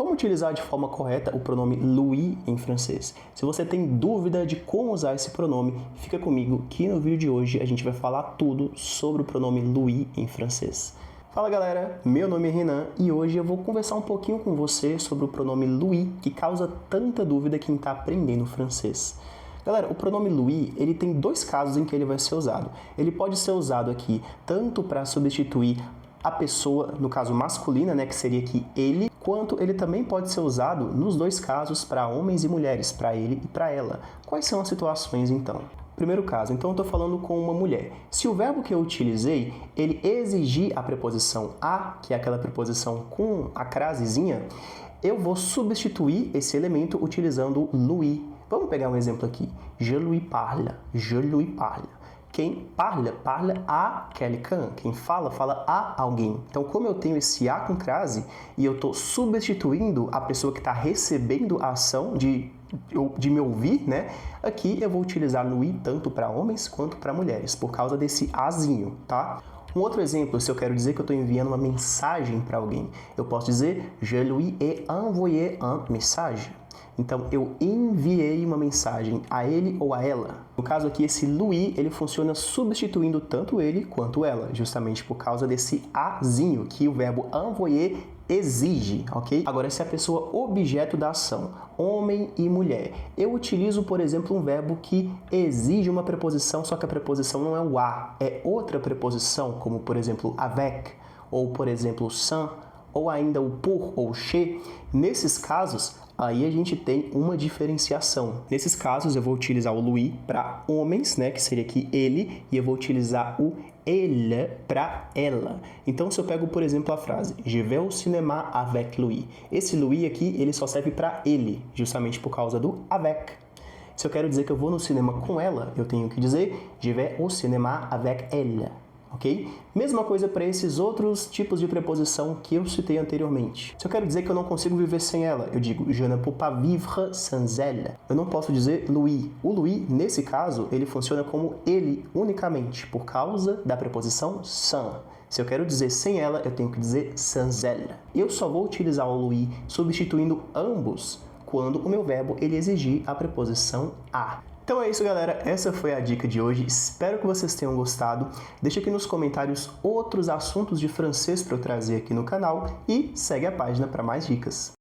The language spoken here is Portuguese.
como utilizar de forma correta o pronome lui em francês. Se você tem dúvida de como usar esse pronome, fica comigo que no vídeo de hoje a gente vai falar tudo sobre o pronome lui em francês. Fala galera, meu nome é Renan e hoje eu vou conversar um pouquinho com você sobre o pronome lui que causa tanta dúvida quem está aprendendo francês. Galera, o pronome lui, ele tem dois casos em que ele vai ser usado. Ele pode ser usado aqui tanto para substituir a pessoa, no caso masculina, né, que seria aqui ele, quanto ele também pode ser usado nos dois casos para homens e mulheres, para ele e para ela. Quais são as situações então? Primeiro caso, então eu estou falando com uma mulher. Se o verbo que eu utilizei, ele exigir a preposição a, que é aquela preposição com a crasezinha, eu vou substituir esse elemento utilizando lui. Vamos pegar um exemplo aqui. Je lui parle, je lui parle. Quem parle, parle à quelqu'un. Quem fala, fala a alguém. Então, como eu tenho esse a com crase e eu estou substituindo a pessoa que está recebendo a ação de me ouvir, né? Aqui eu vou utilizar lui tanto para homens quanto para mulheres, por causa desse azinho, tá? Um outro exemplo, se eu quero dizer que eu estou enviando uma mensagem para alguém, eu posso dizer Je lui ai envoyé un message. Então, eu enviei uma mensagem a ele ou a ela. No caso aqui, esse lui, ele funciona substituindo tanto ele quanto ela, justamente por causa desse azinho que o verbo envoyer exige, ok? Agora, se a pessoa objeto da ação, homem e mulher, eu utilizo, por exemplo, um verbo que exige uma preposição, só que a preposição não é o a, é outra preposição, como, por exemplo, avec, ou, por exemplo, sans, ou ainda o pour ou che. Nesses casos, aí a gente tem uma diferenciação. Nesses casos, eu vou utilizar o lui para homens, né, que seria aqui ele, e eu vou utilizar o elle para ela. Então, se eu pego, por exemplo, a frase Je vais au cinéma avec lui. Esse lui aqui, ele só serve para ele, justamente por causa do avec. Se eu quero dizer que eu vou no cinema com ela, eu tenho que dizer Je vais au cinéma avec elle. Ok? Mesma coisa para esses outros tipos de preposição que eu citei anteriormente. Se eu quero dizer que eu não consigo viver sem ela, eu digo Je ne peux pas vivre sans elle. Eu não posso dizer lui. O lui, nesse caso, ele funciona como ele unicamente, por causa da preposição sans. Se eu quero dizer sem ela, eu tenho que dizer sans elle. Eu só vou utilizar o lui substituindo ambos quando o meu verbo ele exigir a preposição a. Então é isso, galera. Essa foi a dica de hoje. Espero que vocês tenham gostado. Deixa aqui nos comentários outros assuntos de francês para eu trazer aqui no canal e segue a página para mais dicas.